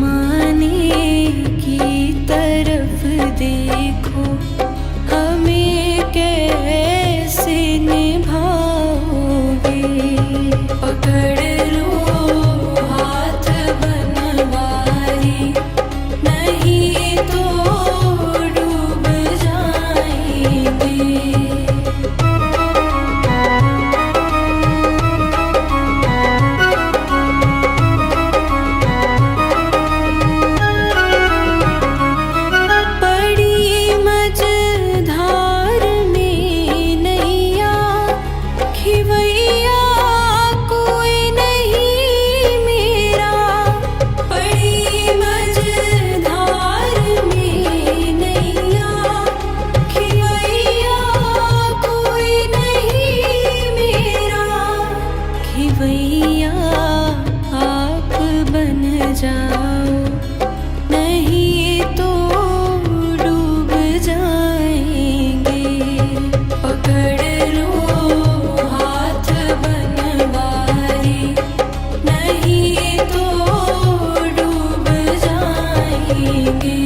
ज़माने की तरफ देखो, हमें कैसे निभाओगे। पकड़ लो हाथ बनवारी, नहीं तो डूब जाएंगे। भैया आप बन जाओ, नहीं तो डूब जाएंगे। पकड़ लो हाथ बनवारी, नहीं तो डूब जाएंगे।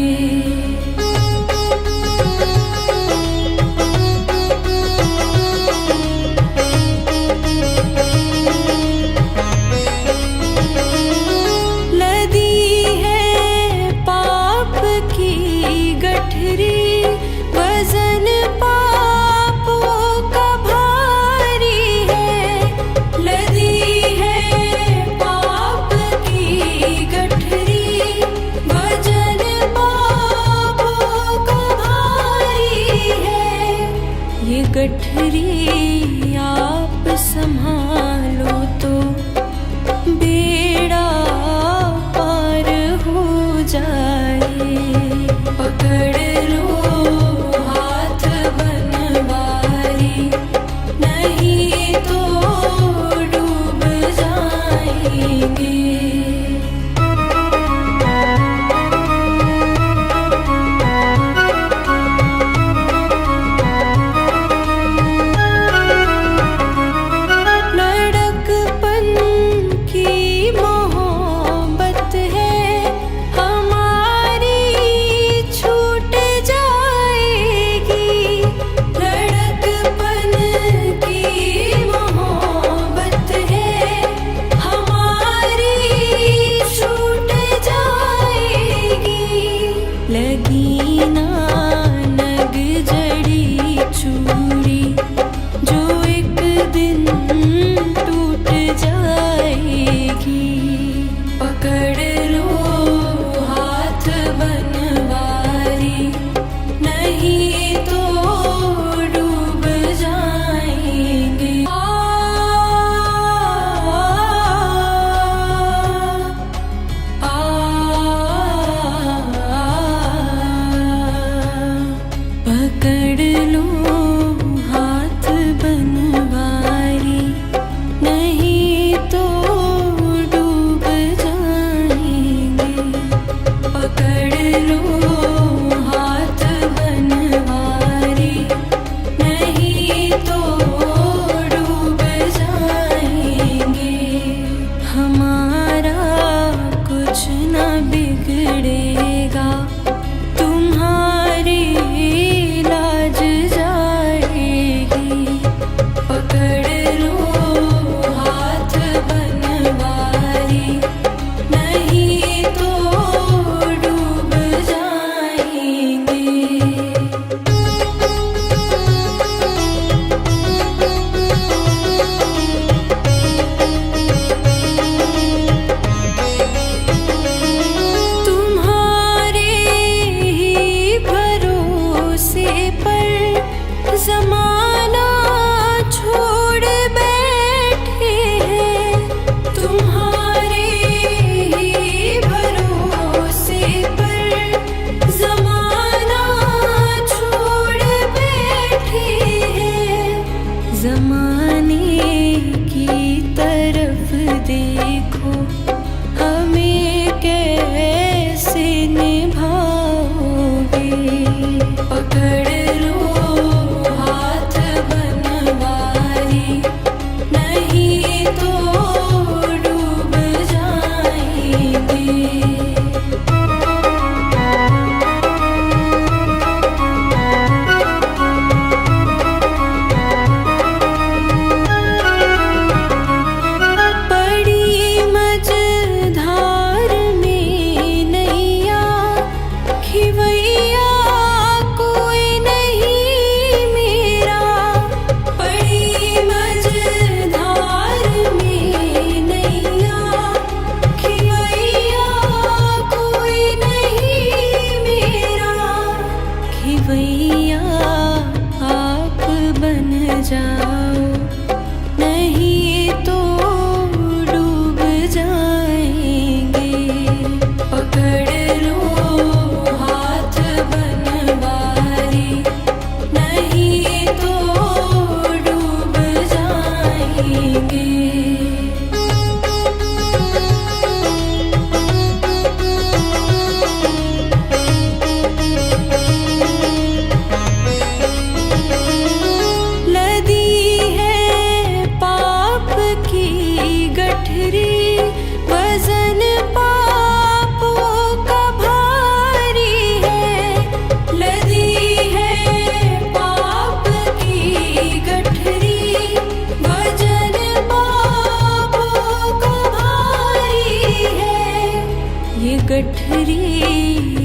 वजन पापों का भारी है, लदी है पाप की गठरी। वजन पापों का भारी है, ये गठरी आप संभालो तो बेड़ा पार हो जाए। पकड़ लो हाथ बनवारी, नहीं तो डूब जाएंगे। लड़कपन की मोहब्बत है हमारी, छूट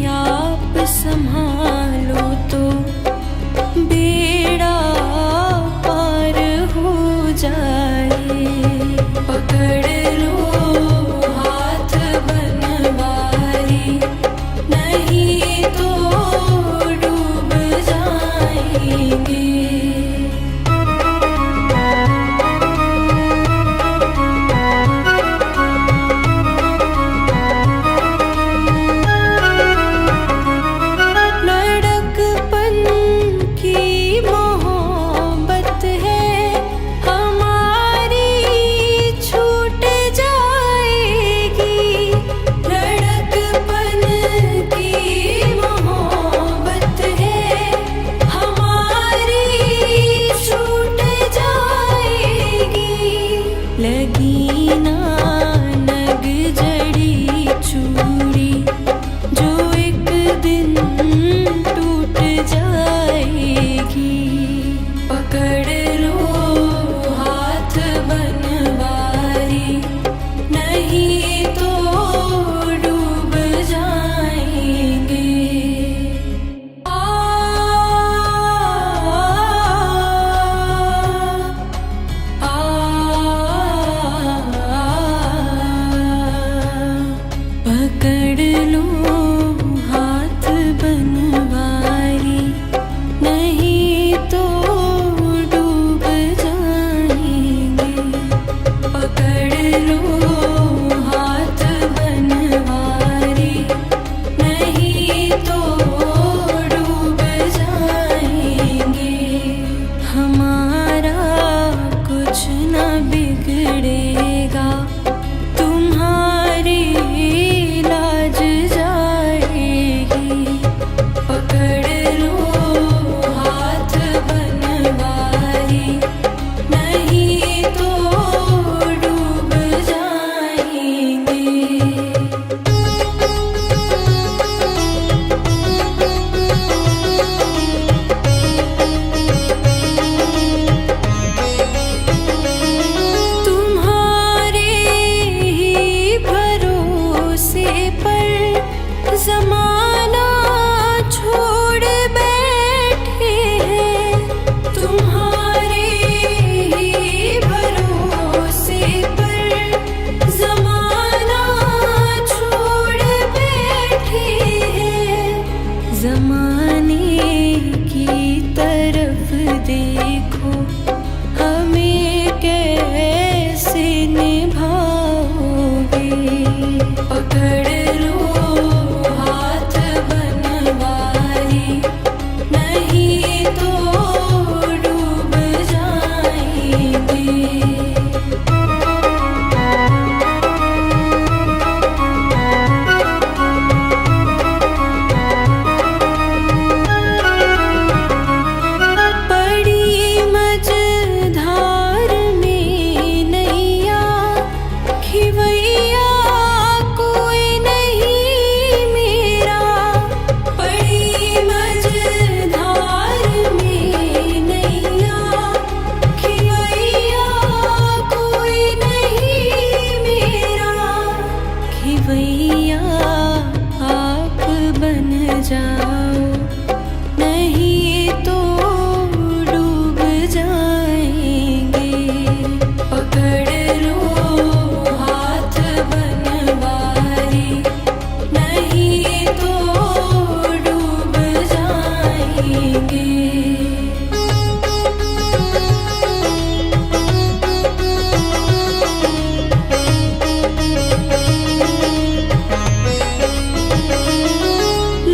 आप संभालो तो बेड़ा पार हो जाए। पकड़ लो हाथ बनवारी, नहीं तो डूब जाएंगे। लगी ना नग जड़ी चूड़ी, जो एक दिन टूट जाएगी। पकड़ लो हाथ बनवारी, नहीं तो डूब जाएंगे। पकड़ लो हाथ बनवारी, नहीं तो डूब जाएंगे। पकड़ लो हाथ बनवारी, नहीं तो डूब जाएंगे। हमारा कुछ न बिगड़ेगा, तुम्हारी लाज जाएगी। पकड़ लो हाथ बनवारी, नहीं तो डूब जाएंगे। तुम्हारे ही भरोसे पर ज़माना छोड़ बैठे हैं। तुम्हारे ही भरोसे पर ज़माना छोड़ बैठे हैं। ज़माने की तरफ देखो, हमें कैसे निभाओगे। पकड़ लो हाथ बनवारी, नहीं तो डूब जाएंगे। बड़ी मझधार में नैया खिवैया कोई नहीं मेरा। बड़ी मझधार में नैया खिवैया कोई नहीं मेरा। खिवैया आप बन जाओ, नहीं तो डूब जाएंगे। पकड़ लो हाथ बनवारी, नहीं तो डूब जाएंगे।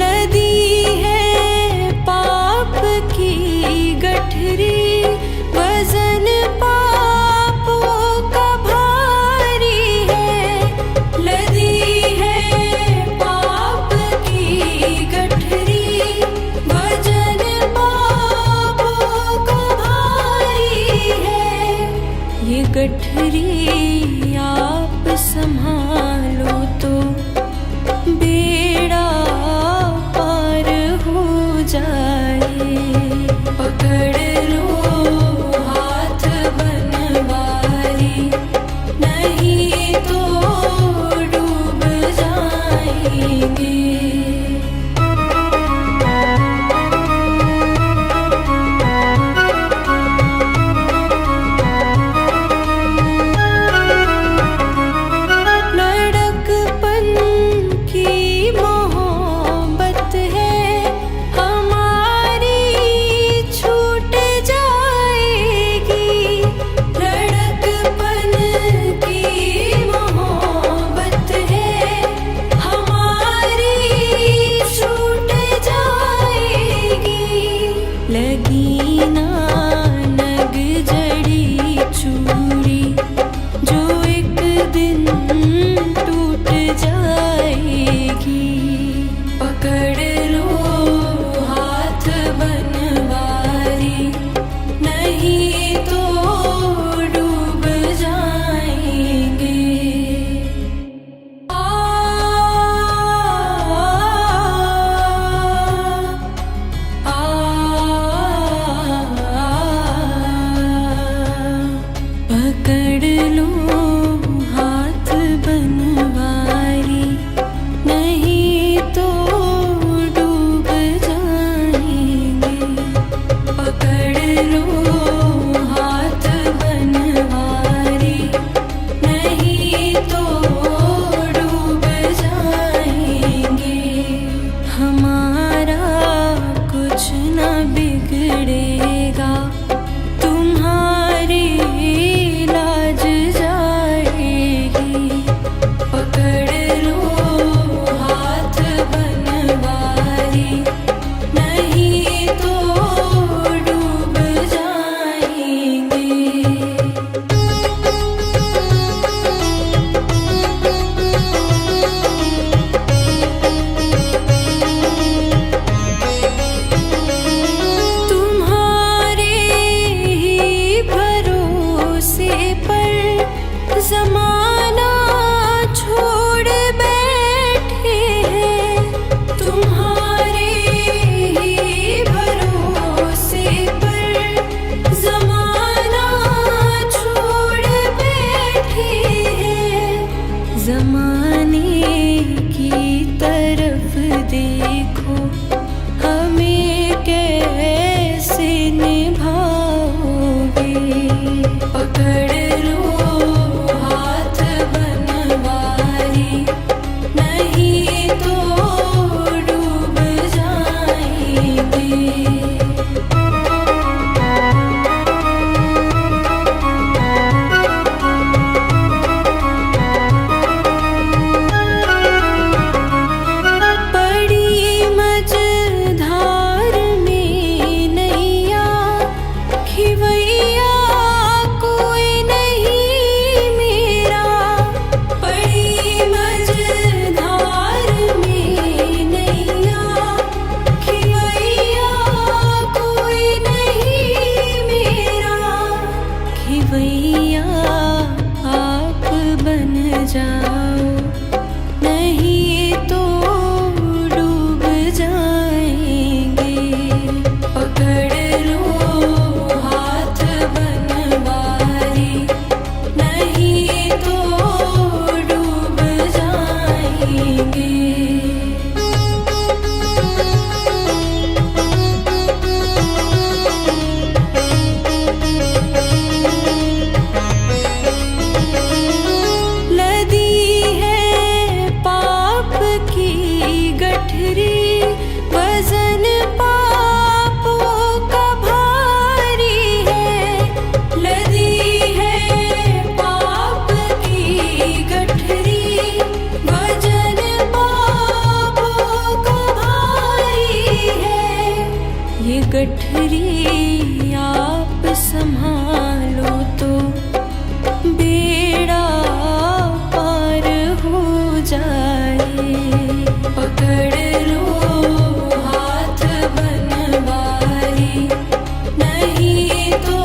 लदी गठरी वजन पापों का भारी है। लदी है पाप की गठरी वजन पापों का भारी है। ये गठरी आप संभालो तो बेड़ा पार हो जाए। पकड़ लो हाथ बनवारी, नहीं तो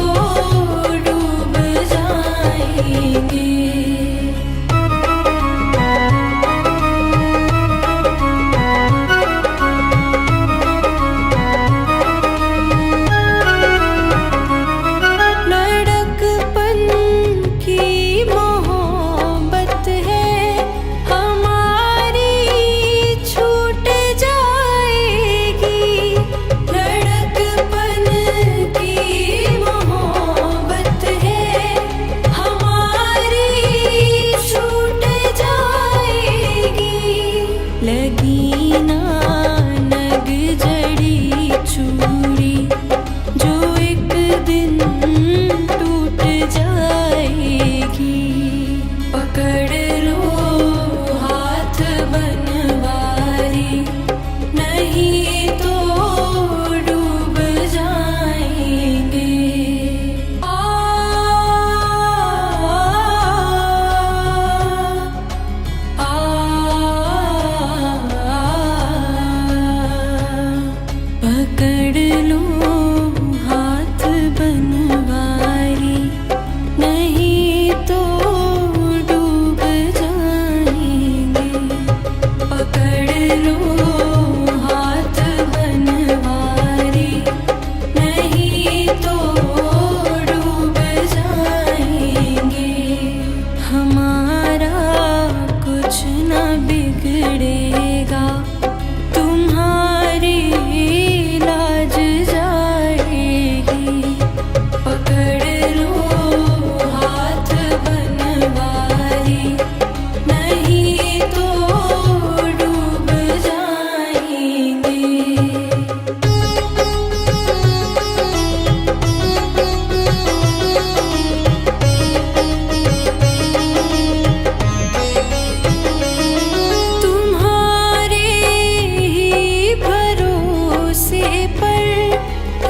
डूब जाएंगे।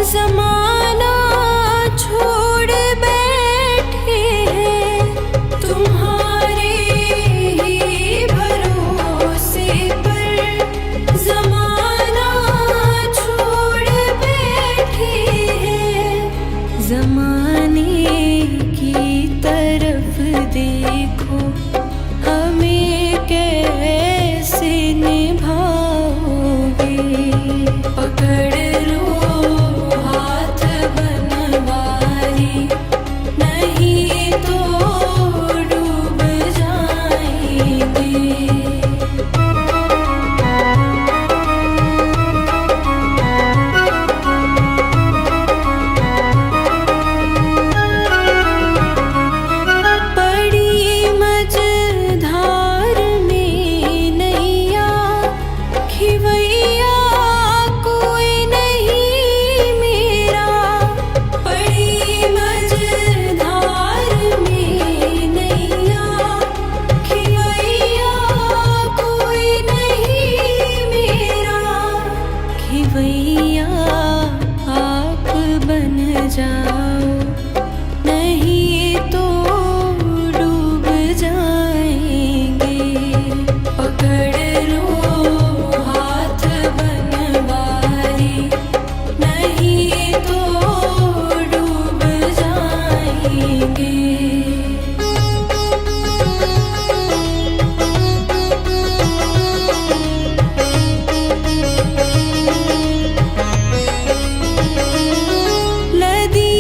ज़माना छोड़ बैठे हैं, तुम्हारे ही भरोसे पर ज़माना छोड़ बैठे हैं। ज़माने की तरफ देखो, हमें कैसे निभाओगे। पकड़ नहीं तो डूब जाएंगे। बड़ी मझधार में नैया खिवैया कोई नहीं मेरा। बड़ी मझधार में नैया खिवैया कोई नहीं मेरा। खिवैया आप बन जाओ, नहीं तो डूब जाएंगे। पकड़ लो हाथ बनवारी, नहीं तो डूब जाएंगे। लदी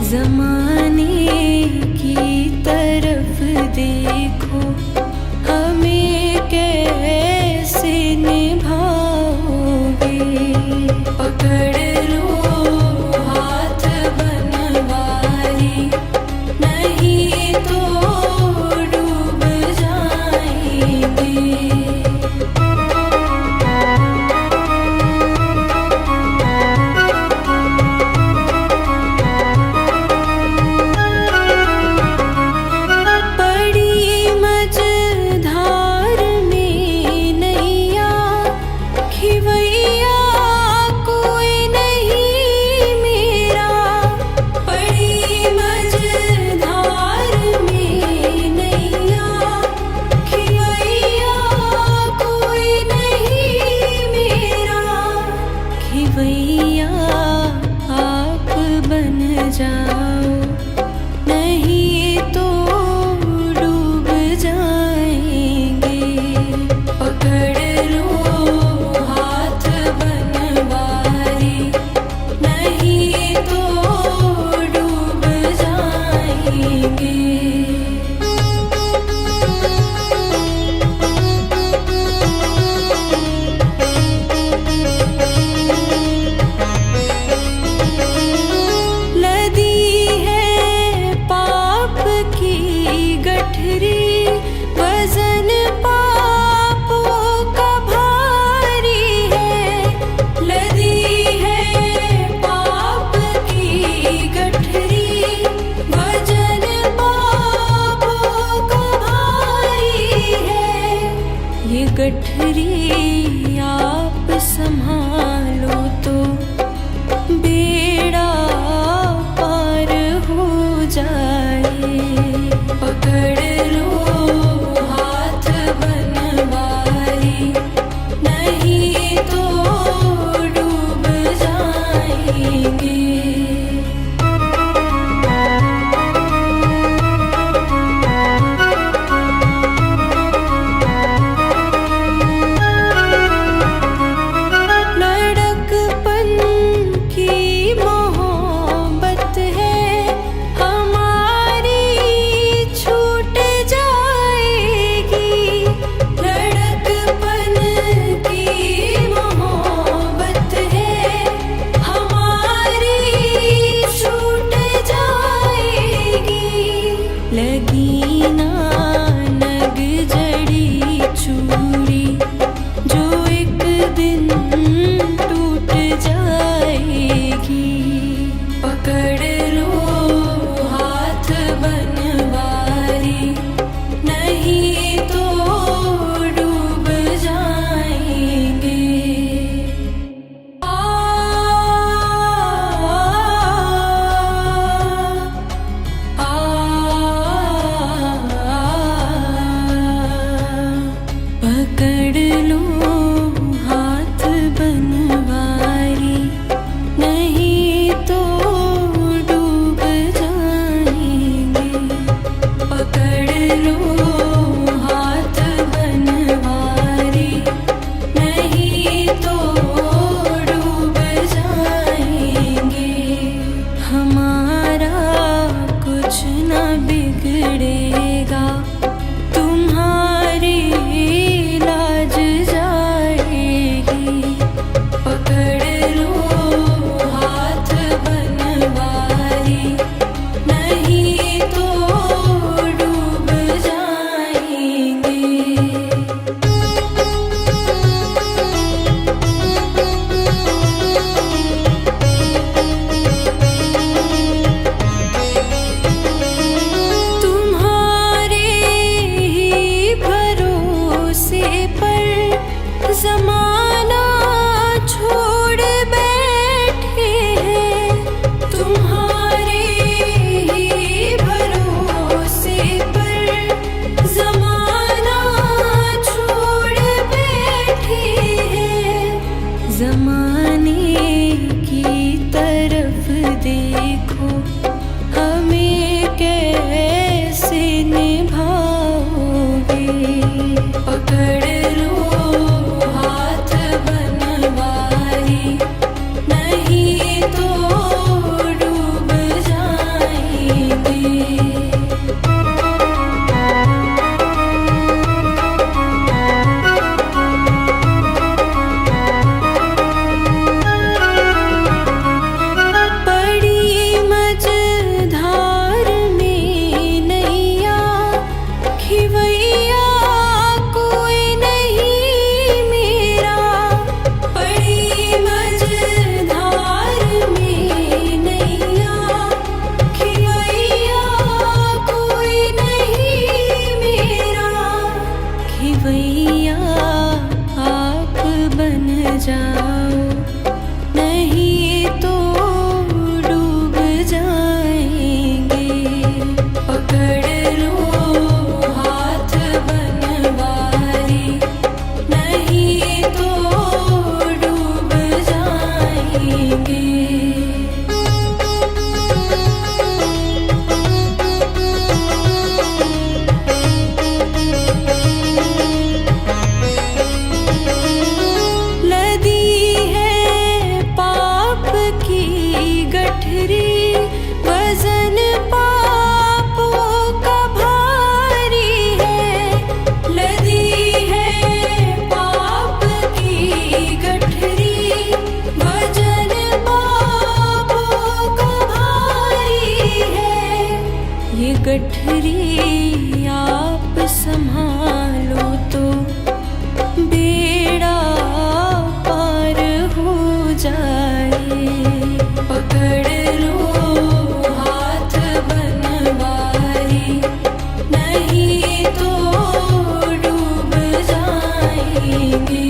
जमाने की तरफ देखो, हमें कैसे निभाओगे। पकड़ लो हाथ बनवारी, नहीं तो डूब जाएंगे। खिवैया आप बन जाओ, नहीं तो डूब जाएंगे। पकड़ लो हाथ बनवारी, नहीं तो डूब जाएंगे। वजन पापों का भारी है, लदी है पाप की गठरी। वजन पापों का भारी है, ये गठरी आप संभालो तो बेड़ा पार हो जाए। पकड़ लो हाथ बनवारी, नहीं तो डूब जाएंगे। लड़कपन की मोहब्बत है हमारी, छूट जाएगी। लड़कपन की मोहब्बत है हमारी, छूट जाएगी। लगी ना नग जड़ी चूड़ी, जो एक दिन टूट जाएगी। पकड़ लो हाथ बनवारी, नहीं तो डूब जाएंगे। आ, आ, पकड़ लो हाथ बनवारी, नहीं तो डूब जाएंगे। पकड़ लो हाथ बनवारी, नहीं तो डूब जाएंगे। हमारा कुछ न बिगड़ेगा, तुम्हारी लाज जाएगी। पकड़ लो हाथ बनवारी, नहीं तो डूब जाएंगे। तुम्हारे गठरी आप संभालो तो बेड़ा पार हो जाए। पकड़ लो हाथ बनवारी, नहीं तो डूब जाएंगे।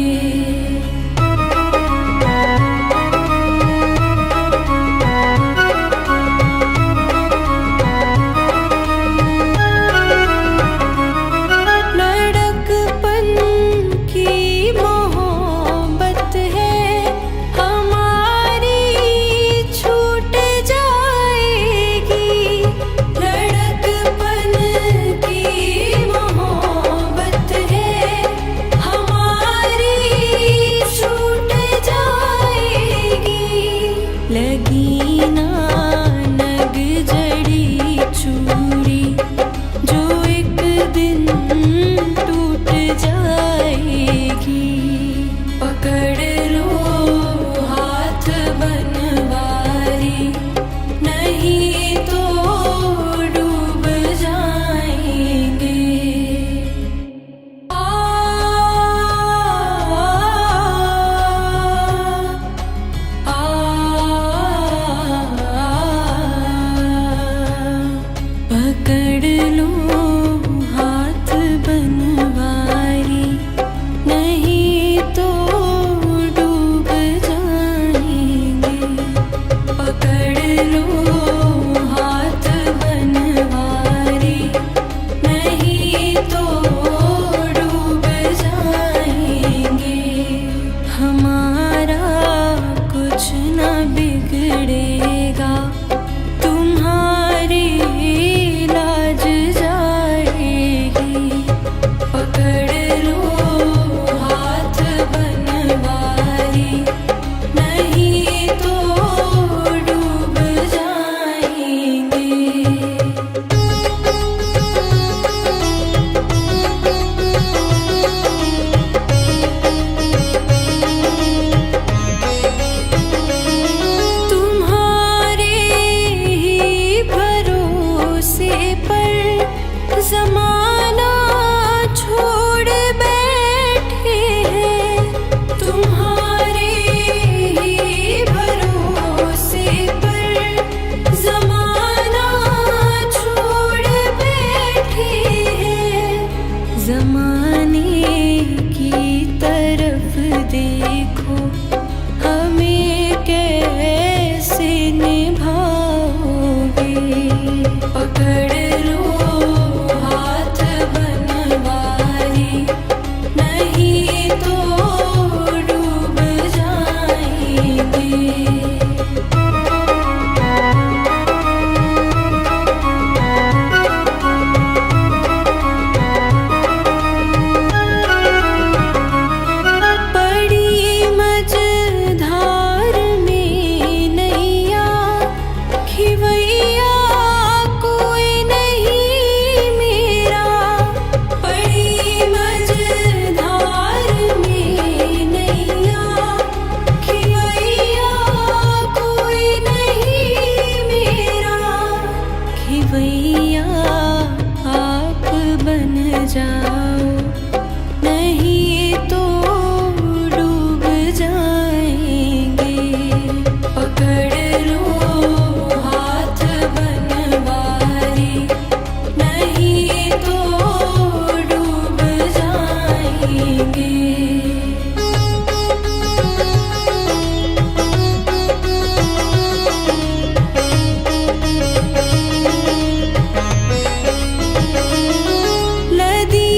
लदी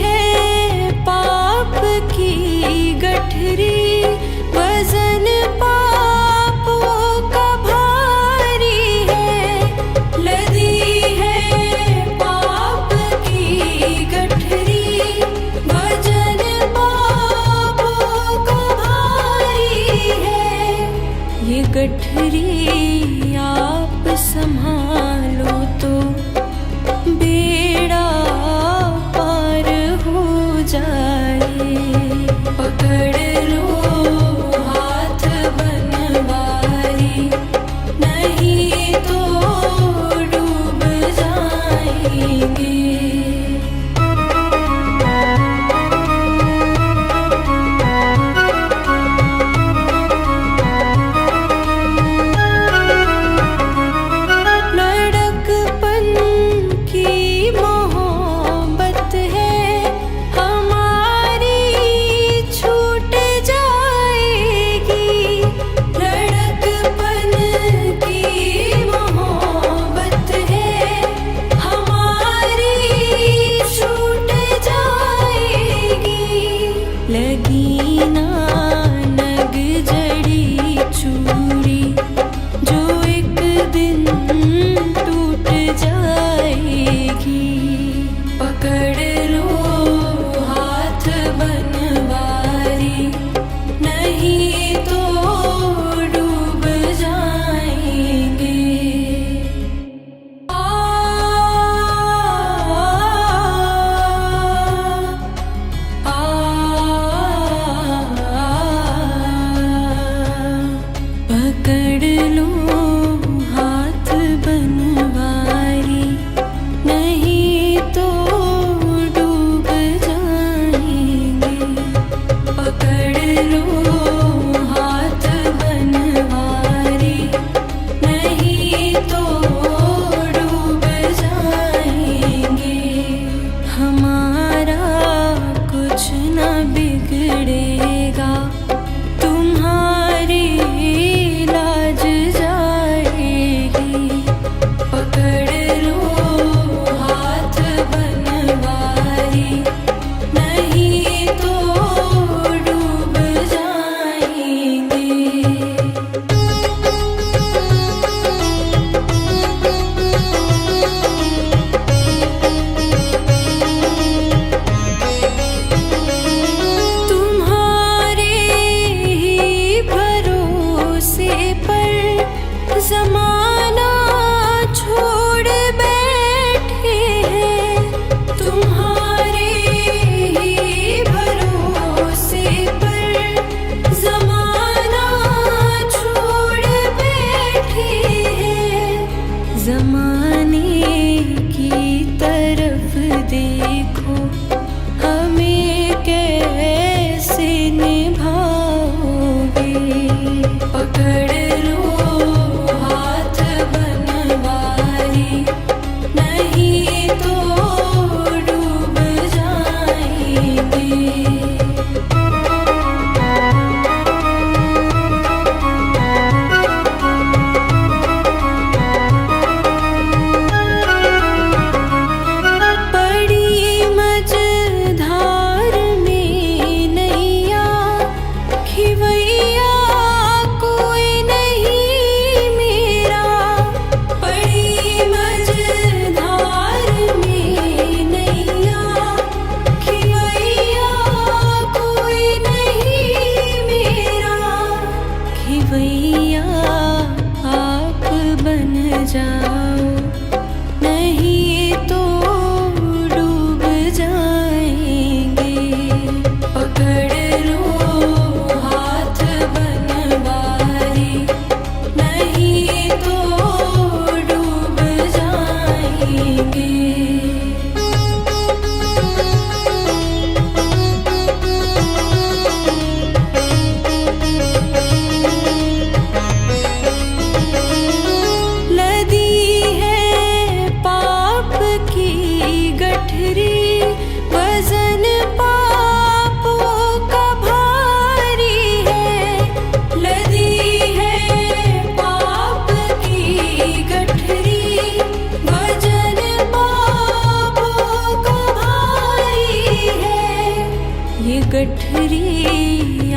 है बनवारी, नहीं तो डूब जाएंगे। पकड़ लो हाथ बनवारी, नहीं तो डूब जाएंगे। हमारा कुछ न बिगड़ेगा, तुम्हारी लाज जाएगी। पकड़ लो हाथ बनवारी, नहीं तो डूब जाएंगे। तुम्हारे ही भरोसे पर ज़माना छोड़ बैठे हैं। तुम्हारे ही भरोसे पर ज़माना छोड़ बैठे हैं। ज़माने की तरफ देखो, हमें कैसे निभाओगे। पकड़ लो हाथ बनवारी, नहीं तो डूब जाएंगे। बड़ी मझधार में नैया, खिवैया कोई नहीं मेरा। बड़ी मझधार में नैया, खिवैया कोई नहीं मेरा। खिवैया आप बन जाओ, नहीं तो डूब जाएंगे। पकड़ लो हाथ बनवारी, नहीं तो डूब जाएंगे। लदी है पाप की गठरी, वजन पापों का भारी है। लदी है पाप की गठरी, वजन पापों का भारी है। ये गठरी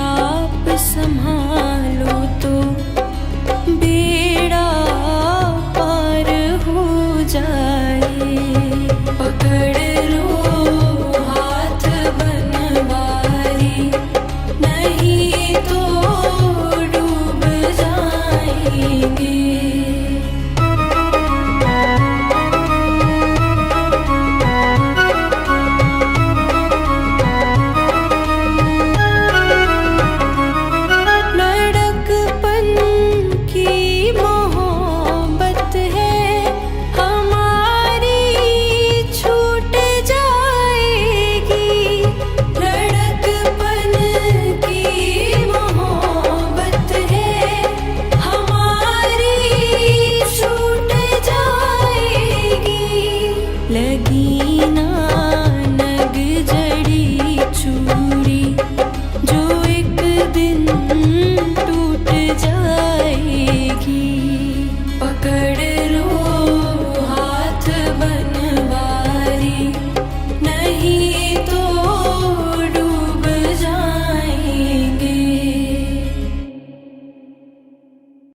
आप संभालो तो बेड़ा पार हो जाए। पकड़